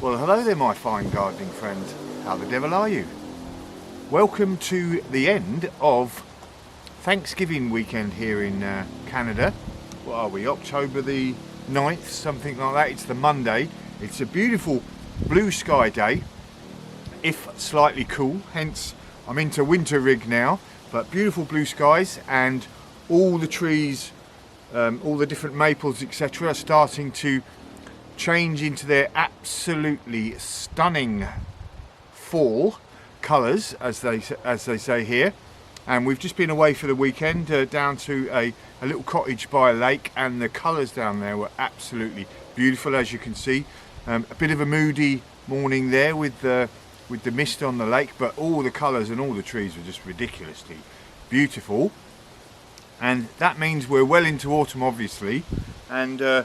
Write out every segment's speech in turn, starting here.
Well, hello there, my fine gardening friend. How the devil are you? Welcome to the end of Thanksgiving weekend here in Canada. What are we, October the 9th, something like that. It's the Monday. It's a beautiful blue sky day, if slightly cool, hence I'm into winter rig now, but beautiful blue skies, and all the trees, all the different maples, etc. are starting to change into their absolutely stunning fall colours, as they say here. And we've just been away for the weekend down to a little cottage by a lake, and the colours down there were absolutely beautiful, as you can see. A bit of a moody morning there with the mist on the lake, but all the colours and all the trees were just ridiculously beautiful. And that means we're well into autumn, obviously, and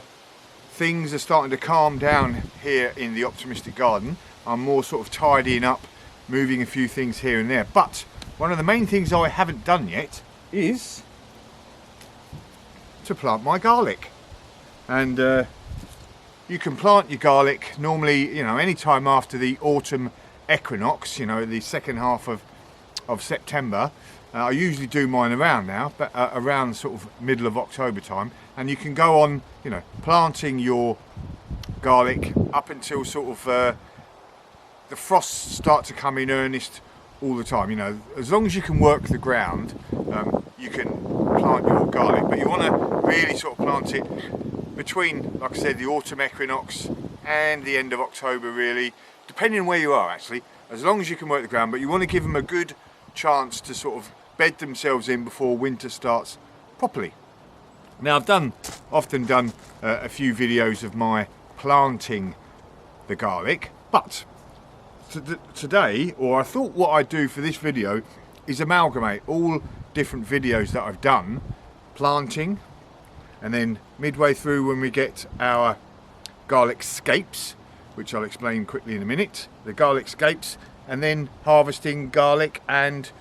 things are starting to calm down here in the Optimistic Garden. I'm more sort of tidying up, moving a few things here and there. But one of the main things I haven't done yet is to plant my garlic. And you can plant your garlic normally, any time after the autumn equinox, the second half of September. I usually do mine around now, but around sort of middle of October time, and you can go on, planting your garlic up until sort of the frosts start to come in earnest all the time. As long as you can work the ground, you can plant your garlic, but you want to really sort of plant it between, like I said, the autumn equinox and the end of October, really, depending on where you are actually, as long as you can work the ground. But you want to give them a good chance to sort of bed themselves in before winter starts properly. Now, I've often done a few videos of my planting the garlic, but today, or I thought what I'd do for this video is amalgamate all different videos that I've done planting, and then midway through, when we get our garlic scapes, which I'll explain quickly in a minute, the garlic scapes, and then harvesting garlic and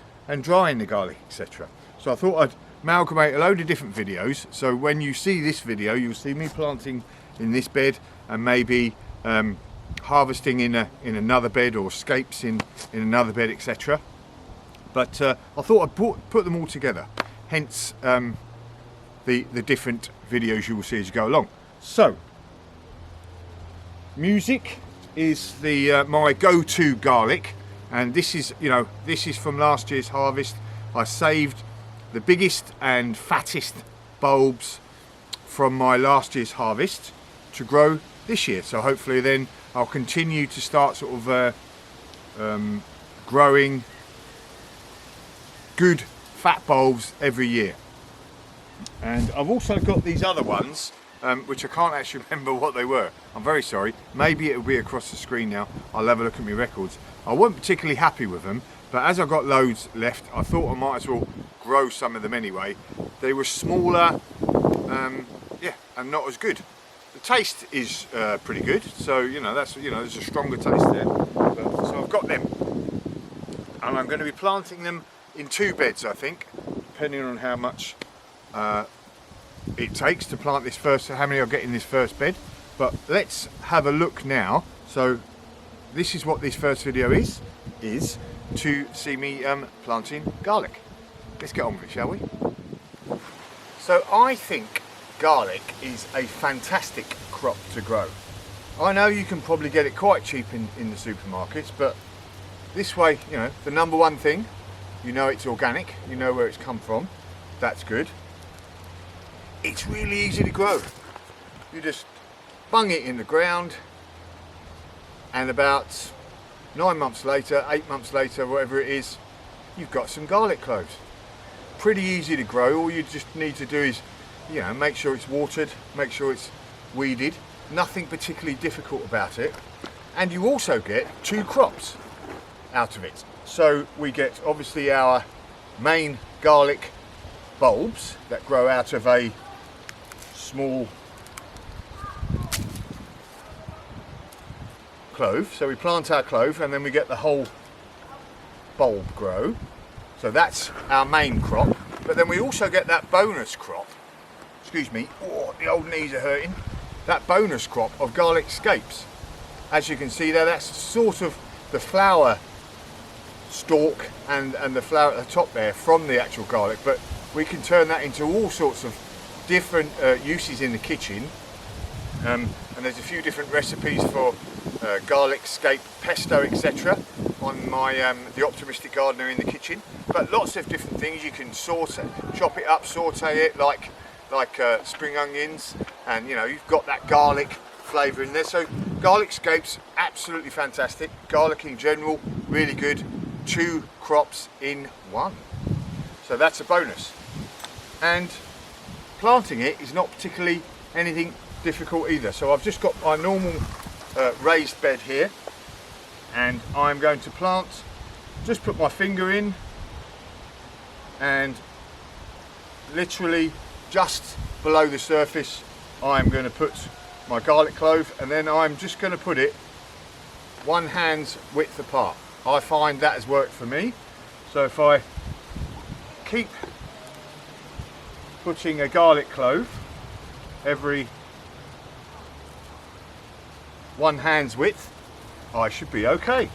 drying the garlic, etc. So I thought I'd amalgamate a load of different videos, so when you see this video, you'll see me planting in this bed, and maybe harvesting in another bed, or scapes in another bed, etc. But I thought I'd put them all together, hence the different videos you will see as you go along. So, music is my go-to garlic, and this is from last year's harvest. I saved the biggest and fattest bulbs from my last year's harvest to grow this year, so hopefully then I'll continue to start sort of growing good fat bulbs every year. And I've also got these other ones, which I can't actually remember what they were. I'm very sorry. Maybe it'll be across the screen now. I'll have a look at my records. I wasn't particularly happy with them, but as I've got loads left, I thought I might as well grow some of them anyway. They were smaller, and not as good. The taste is pretty good, so there's a stronger taste there. So I've got them, and I'm going to be planting them in 2 beds, I think, depending on how much it takes to plant this first, how many I'll get in this first bed. But let's have a look now. So this is what this first video is to see me planting garlic. Let's get on with it, shall we? So I think garlic is a fantastic crop to grow. I know you can probably get it quite cheap in the supermarkets, but this way, the number one thing, it's organic, where it's come from. That's good. It's really easy to grow. You just bung it in the ground, and about 9 months later, 8 months later, whatever it is, you've got some garlic cloves. Pretty easy to grow. All you just need to do is, make sure it's watered, make sure it's weeded. Nothing particularly difficult about it. And you also get 2 crops out of it. So we get obviously our main garlic bulbs that grow out of a small clove. So we plant our clove, and then we get the whole bulb grow. So that's our main crop. But then we also get that bonus crop, excuse me, oh, the old knees are hurting, that bonus crop of garlic scapes. as you can see there, that's sort of the flower stalk and the flower at the top there from the actual garlic, but we can turn that into all sorts of different uses in the kitchen. And there's a few different recipes for garlic, scape, pesto, etc. on my the Optimistic Gardener in the kitchen. But lots of different things. You can saute, chop it up, saute it like spring onions, and you know, you've got that garlic flavour in there. So garlic scapes, absolutely fantastic. Garlic in general, really good. 2 crops in 1. So that's a bonus. And planting it is not particularly anything difficult either. So I've just got my normal raised bed here, and I'm going to plant, just put my finger in, and literally just below the surface I'm going to put my garlic clove, and then I'm just going to put it 1 hand's width apart. I find that has worked for me. So if I keep putting a garlic clove every 1 hand's width, I should be okay.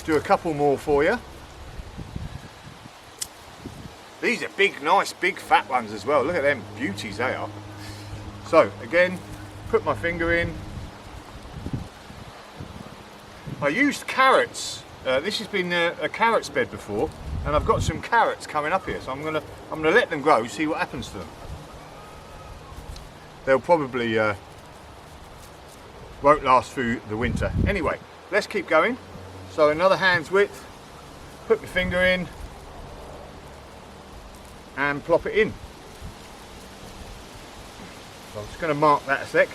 Do a couple more for you. These are big, nice, big fat ones as well. Look at them beauties they are. So again, put my finger in. I used carrots. This has been a carrots bed before, and I've got some carrots coming up here, so I'm gonna let them grow, see what happens to them. They'll probably won't last through the winter. Anyway, let's keep going. So another hand's width, put my finger in and plop it in. So I'm just going to mark that a sec.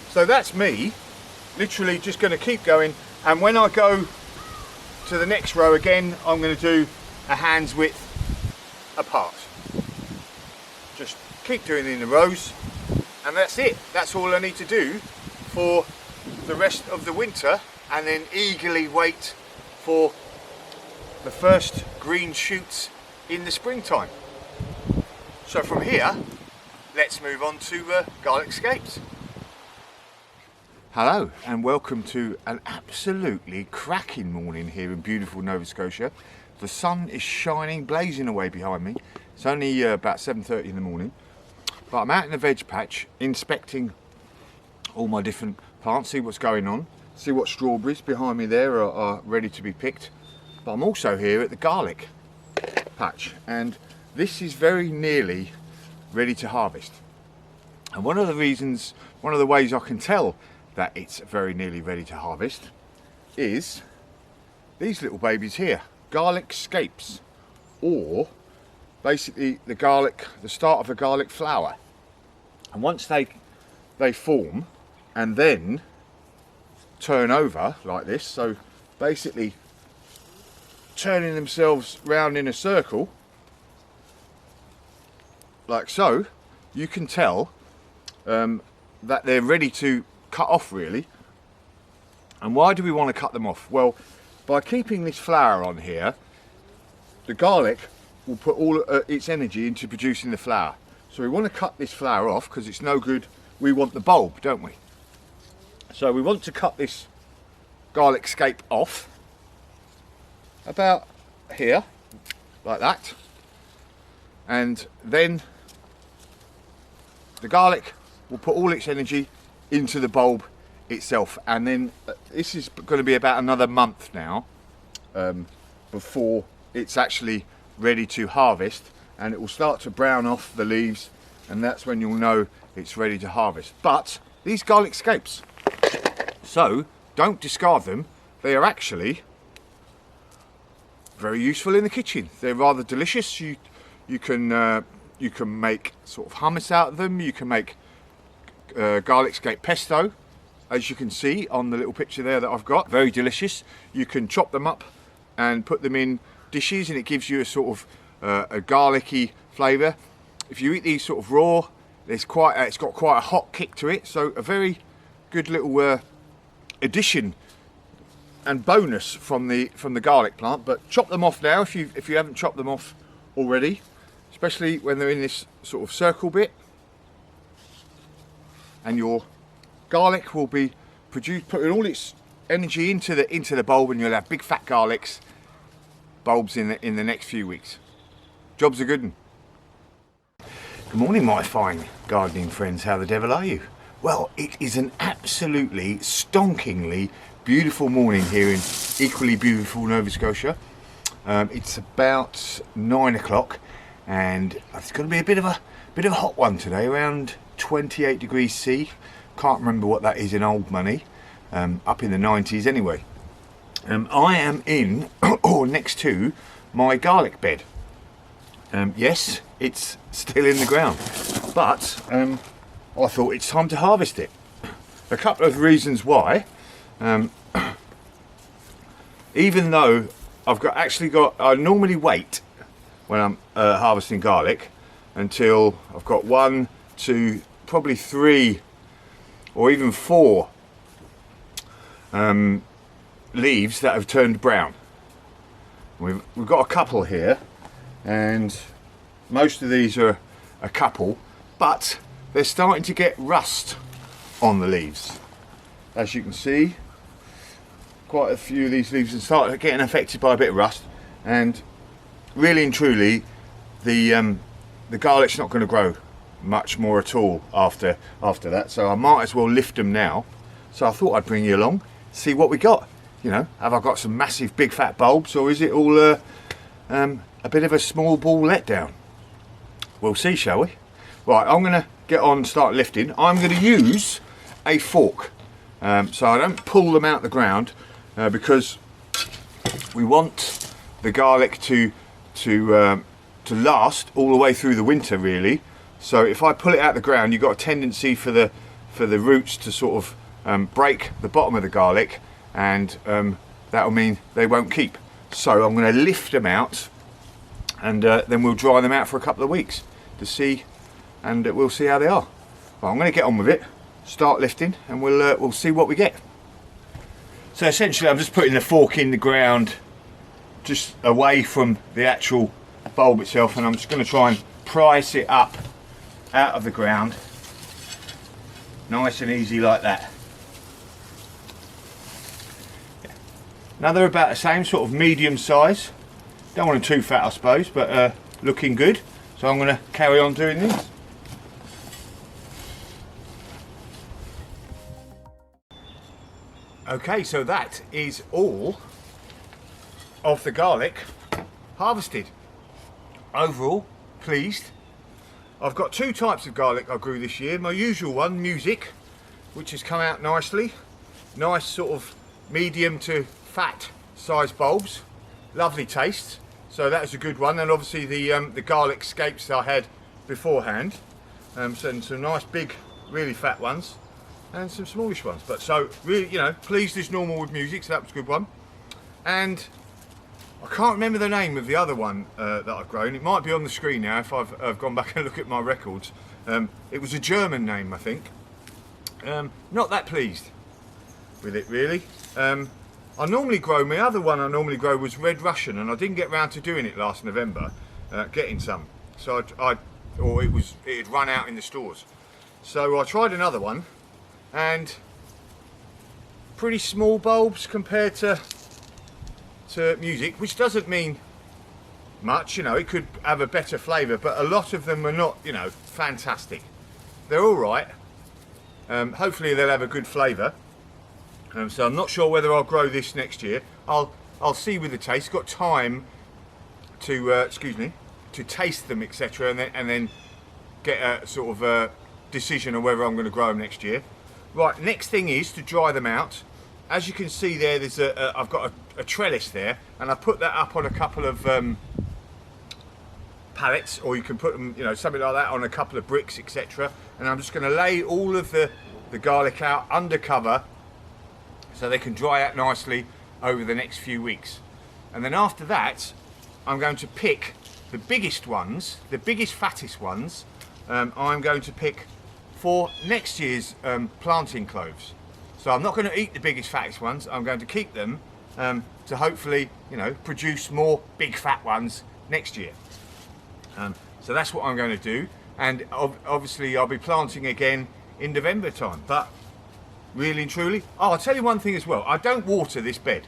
So that's me, literally just going to keep going, and when I go to the next row again, I'm going to do a hand's width apart. Just keep doing it in the rows, and that's it. That's all I need to do for the rest of the winter, and then eagerly wait for the first green shoots in the springtime. So from here, let's move on to garlic scapes. Hello and welcome to an absolutely cracking morning here in beautiful Nova Scotia. The sun is shining, blazing away behind me. It's only about 7:30 in the morning, but I'm out in the veg patch inspecting all my different plants, see what's going on, see what strawberries behind me there are ready to be picked. But I'm also here at the garlic patch, and this is very nearly ready to harvest. And one of the ways I can tell that it's very nearly ready to harvest is these little babies here, garlic scapes, or basically the start of a garlic flower. And once they form and then turn over like this, so basically turning themselves round in a circle like so, you can tell that they're ready to cut off really. And why do we want to cut them off? Well, by keeping this flower on here, the garlic will put all its energy into producing the flower. So we want to cut this flower off because it's no good. We want the bulb, don't we? So we want to cut this garlic scape off about here, like that, and then the garlic will put all its energy into the bulb itself. And then this is going to be about another month now before it's actually ready to harvest, and it will start to brown off the leaves, and that's when you'll know it's ready to harvest. But these garlic scapes, so don't discard them. They are actually very useful in the kitchen. They're rather delicious. You can make sort of hummus out of them. You can make garlic scape pesto, as you can see on the little picture there that I've got. Very delicious. You can chop them up and put them in dishes, and it gives you a sort of a garlicky flavour. If you eat these sort of raw, it's got quite a hot kick to it. So a very good little addition and bonus from the garlic plant. But chop them off now if you haven't chopped them off already, especially when they're in this sort of circle bit, and you're garlic will be putting all its energy into the bulb, and you'll have big fat garlics bulbs in the next few weeks. Job's a good one. Good morning, my fine gardening friends. How the devil are you? Well, it is an absolutely stonkingly beautiful morning here in equally beautiful Nova Scotia. It's about 9 o'clock, and it's going to be a bit of a hot one today, around 28 degrees C. Can't remember what that is in old money. Up in the 90s anyway. I am in or next to my garlic bed. Yes, it's still in the ground, but I thought it's time to harvest it. A couple of reasons why. Even though I normally wait when I'm harvesting garlic until I've got 1, 2, probably 3 or even 4 leaves that have turned brown. We've got a couple here, and most of these are a couple, but they're starting to get rust on the leaves. As you can see, quite a few of these leaves are starting getting affected by a bit of rust, and really and truly the garlic's not going to grow much more at all after that, so I might as well lift them now. So I thought I'd bring you along, see what we got. You know, have I got some massive big fat bulbs, or is it all a bit of a small ball letdown? We'll see, shall we? Right, I'm going to get on and start lifting. I'm going to use a fork, so I don't pull them out the ground, because we want the garlic to last all the way through the winter, really. So if I pull it out the ground, you've got a tendency for the roots to sort of break the bottom of the garlic, and that'll mean they won't keep. So I'm going to lift them out, and then we'll dry them out for a couple of weeks to see, and we'll see how they are. Well, I'm going to get on with it, start lifting, and we'll see what we get. So essentially I'm just putting the fork in the ground just away from the actual bulb itself, and I'm just going to try and prise it up out of the ground nice and easy like that. Now they're about the same sort of medium size. Don't want them too fat, I suppose, but looking good. So I'm going to carry on doing this. Okay, so that is all of the garlic harvested. Overall, pleased. I've got 2 types of garlic I grew this year. My usual one, Music, which has come out nicely. Nice sort of medium to fat size bulbs. Lovely taste. So that was a good one. And obviously the garlic scapes I had beforehand. So some nice big, really fat ones, and some smallish ones. But so really, you know, pleased as normal with Music, so that was a good one. And I can't remember the name of the other one that I've grown. It might be on the screen now if I've gone back and looked at my records. It was a German name, I think. Not that pleased with it, really. I normally grow, my other one I normally grow was Red Russian, and I didn't get round to doing it last November, getting some. So it had run out in the stores. So I tried another one, and pretty small bulbs compared to Music, which doesn't mean much, you know, it could have a better flavour, but a lot of them are not, you know, fantastic. They're all right. Hopefully they'll have a good flavour. So I'm not sure whether I'll grow this next year. I'll see with the taste. Got time to to taste them, etc., and then get a sort of a decision on whether I'm going to grow them next year. Right, next thing is to dry them out. As you can see there, there's I've got a trellis there, and I put that up on a couple of pallets, or you can put them, you know, something like that on a couple of bricks, etc. And I'm just going to lay all of the garlic out under cover, so they can dry out nicely over the next few weeks. And then after that, I'm going to pick the biggest ones, the biggest, fattest ones, I'm going to pick for next year's planting cloves. So I'm not going to eat the biggest, fattest ones. I'm going to keep them to hopefully, you know, produce more big, fat ones next year. So that's what I'm going to do. And obviously I'll be planting again in November time. But Really and truly. Oh, I'll tell you one thing as well. I don't water this bed.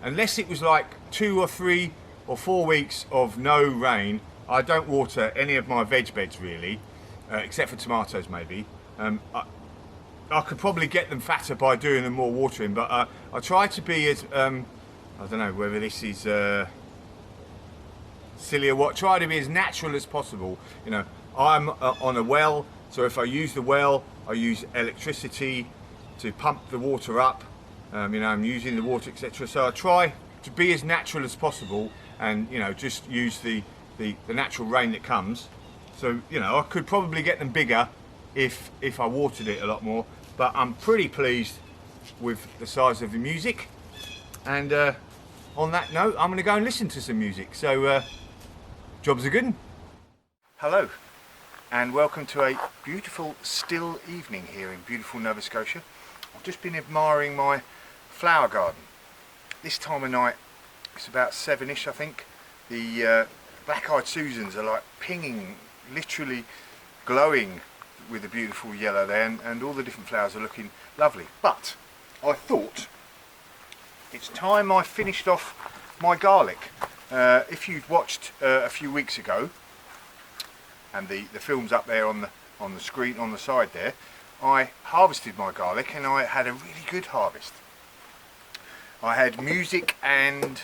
Unless it was like 2 or 3 or 4 weeks of no rain, I don't water any of my veg beds really, except for tomatoes maybe. I could probably get them fatter by doing them more watering, but I try to be as, I don't know whether this is silly or what, try to be as natural as possible. You know, I'm on a well, so if I use the well, I use electricity to pump the water up. You know, I'm using the water, etc. So I try to be as natural as possible, and you know, just use the natural rain that comes. So you know, I could probably get them bigger if I watered it a lot more. But I'm pretty pleased with the size of the music. And on that note, I'm going to go and listen to some music. So jobs are good. Hello, and welcome to a beautiful still evening here in beautiful Nova Scotia. I've just been admiring my flower garden. This time of night, it's about 7ish I think. The black-eyed Susans are like pinging, literally glowing with the beautiful yellow there, and all the different flowers are looking lovely. But I thought it's time I finished off my garlic. If you'd watched a few weeks ago, and the film's up there on the screen on the side there, I harvested my garlic and I had a really good harvest. I had music and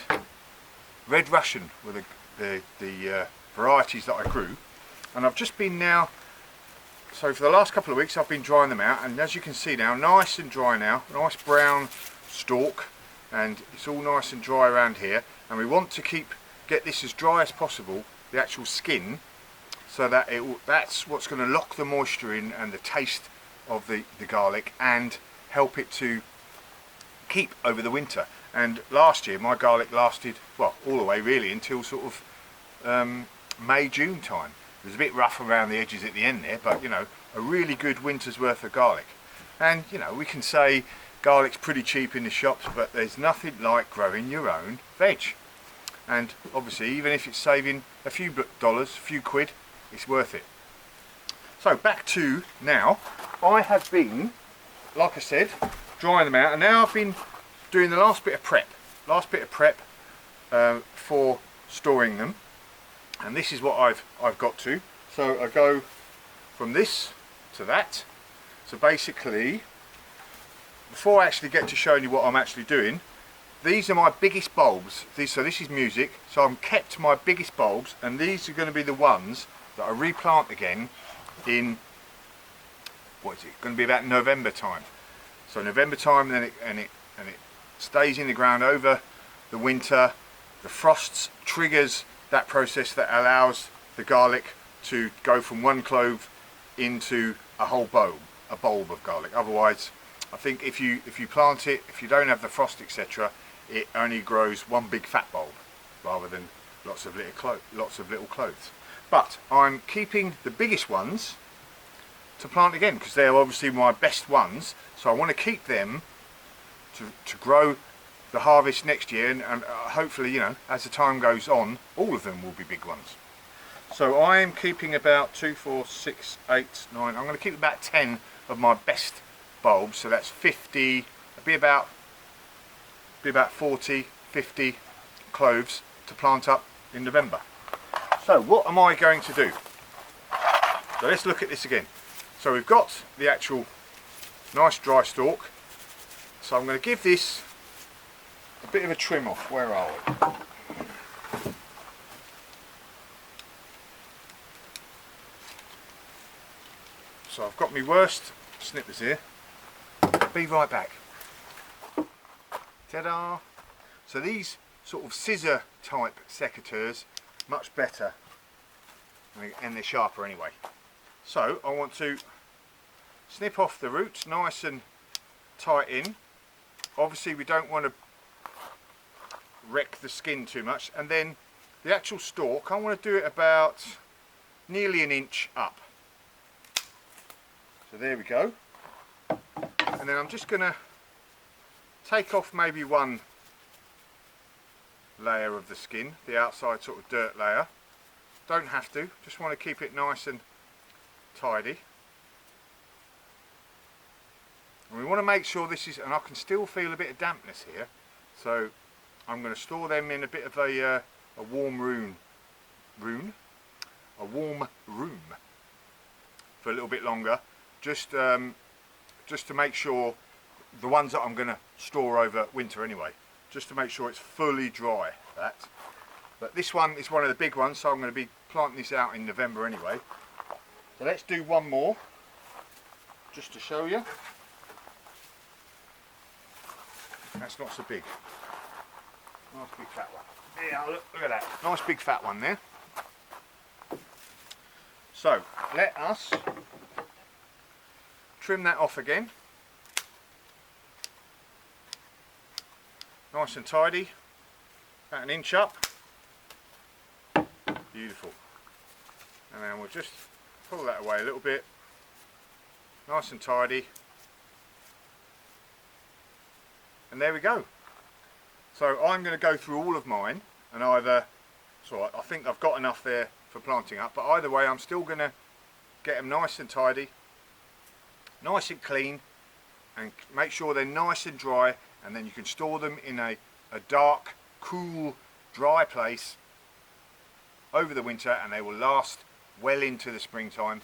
red Russian were the varieties that I grew, and I've just been now, so for the last couple of weeks I've been drying them out, and as you can see now, nice and dry now, nice brown stalk, and it's all nice and dry around here. And we want to get this as dry as possible, the actual skin, so that that's what's going to lock the moisture in and the taste of the garlic, and help it to keep over the winter. And last year my garlic lasted, well, all the way really until sort of May, June time. It was a bit rough around the edges at the end there, but you know, a really good winter's worth of garlic. And you know, we can say garlic's pretty cheap in the shops, but there's nothing like growing your own veg. And obviously, even if it's saving a few dollars, a few quid, it's worth it. So back to now, I have been, like I said, drying them out, and now I've been doing the last bit of prep for storing them. And this is what I've got to. So I go from this to that. So basically, before I actually get to showing you what I'm actually doing, these are my biggest bulbs. So this is music. So I've kept my biggest bulbs, and these are going to be the ones that I replant again in, what is it? Going to be about November time. So November time, then it stays in the ground over the winter. The frosts triggers that process that allows the garlic to go from one clove into a whole bulb of garlic. Otherwise, I think if you plant it, if you don't have the frost, etc., it only grows one big fat bulb rather than lots of little cloves. But I'm keeping the biggest ones to plant again, because they're obviously my best ones. So I want to keep them to grow the harvest next year, and hopefully, you know, as the time goes on, all of them will be big ones. So I am keeping about 2, 4, 6, 8, 9. I'm going to keep about 10 of my best bulbs. So that's 50. It'll be about 40, 50 cloves to plant up in November. So what am I going to do? So let's look at this again. So we've got the actual nice dry stalk. So I'm going to give this a bit of a trim off. Where are we? So I've got my worst snippers here. Be right back. Ta-da! So these sort of scissor type secateurs, much better, and they're sharper anyway. So I want to snip off the roots nice and tight in. Obviously we don't want to wreck the skin too much, and then the actual stalk, I want to do it about nearly an inch up. So there we go. And then I'm just going to take off maybe one layer of the skin, the outside sort of dirt layer. Don't have to, just want to keep it nice and tidy. And we want to make sure this is, and I can still feel a bit of dampness here, so I'm going to store them in a bit of a warm room for a little bit longer, just to make sure, the ones that I'm going to store over winter anyway, just to make sure it's fully dry. But this one is one of the big ones, so I'm going to be planting this out in November anyway. So let's do one more, just to show you. That's not so big. Nice big fat one. Yeah, look at that. Nice big fat one there. So let us trim that off again. Nice and tidy. About 1 inch up. Beautiful. And then we'll just pull that away a little bit. Nice and tidy. And there we go. So I'm going to go through all of mine, and either, so I think I've got enough there for planting up, but either way I'm still going to get them nice and tidy, nice and clean, and make sure they're nice and dry, and then you can store them in a dark, cool, dry place over the winter, and they will last well into the springtime.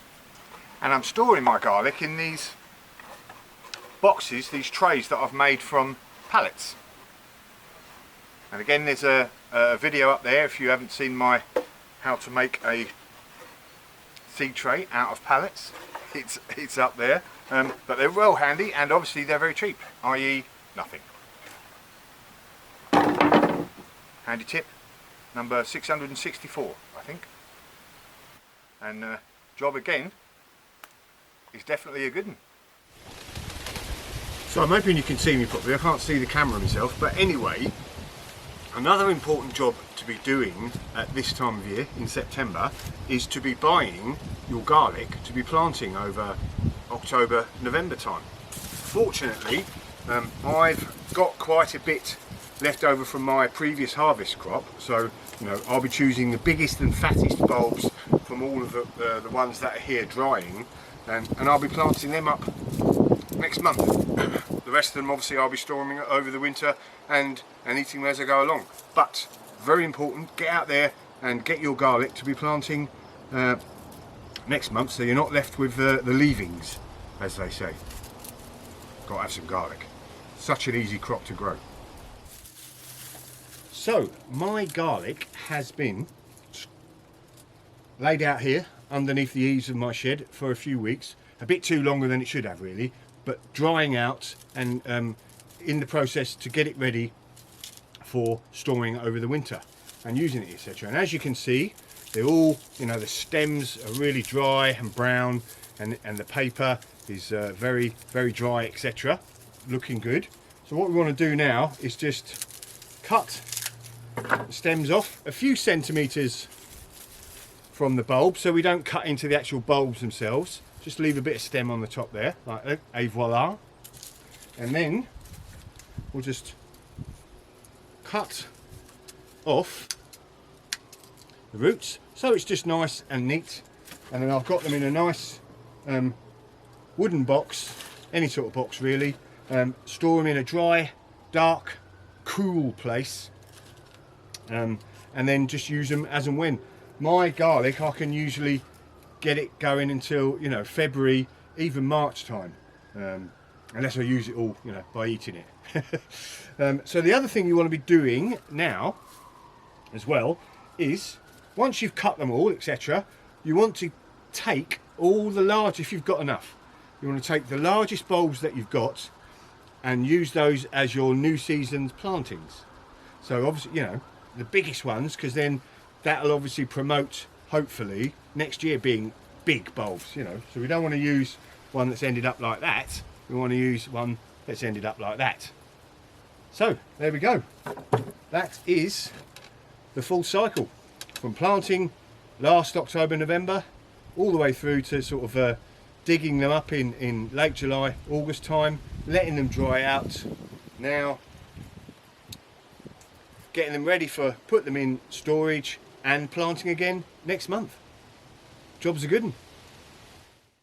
And I'm storing my garlic in these boxes, these trays that I've made from pallets. And again, there's a video up there if you haven't seen my how to make a seed tray out of pallets. It's up there, but they're well handy, and obviously they're very cheap, i.e. nothing. Handy tip number 664, I think. And job again is definitely a good one. So I'm hoping you can see me properly. I can't see the camera myself, but anyway, another important job to be doing at this time of year in September is to be buying your garlic to be planting over October, November time. Fortunately, I've got quite a bit left over from my previous harvest crop, so I'll be choosing the biggest and fattest bulbs from all of the ones that are here drying, and I'll be planting them up next month. The rest of them obviously I'll be storing over the winter and eating them as I go along. But very important, get out there and get your garlic to be planting next month, so you're not left with the leavings, as they say. Got to have some garlic. Such an easy crop to grow. So my garlic has been laid out here underneath the eaves of my shed for a few weeks, a bit too longer than it should have really, but drying out and in the process to get it ready for storing over the winter and using it, etc. And as you can see, they're all, the stems are really dry and brown, and the paper is very, very dry, etc. Looking good. So what we want to do now is just cut the stems off a few centimetres from the bulb, so we don't cut into the actual bulbs themselves. Just leave a bit of stem on the top there, like that, et voila. And then we'll just cut off the roots, so it's just nice and neat. And then I've got them in a nice wooden box, any sort of box really. Store them in a dry, dark, cool place, and then just use them as and when. My garlic, I can usually get it going until February, even March time, unless I use it all by eating it. So the other thing you want to be doing now as well is, once you've cut them all, etc., you want to take all the large, if you've got enough, you want to take the largest bulbs that you've got and use those as your new season's plantings. So obviously the biggest ones, because then that'll obviously promote, hopefully, next year being big bulbs, so we don't want to use one that's ended up like that, we want to use one that's ended up like that. So there we go, that is the full cycle from planting last October, November, all the way through to sort of digging them up in late July, August time, letting them dry out, now getting them ready for put them in storage and planting again next month. Job's a good one.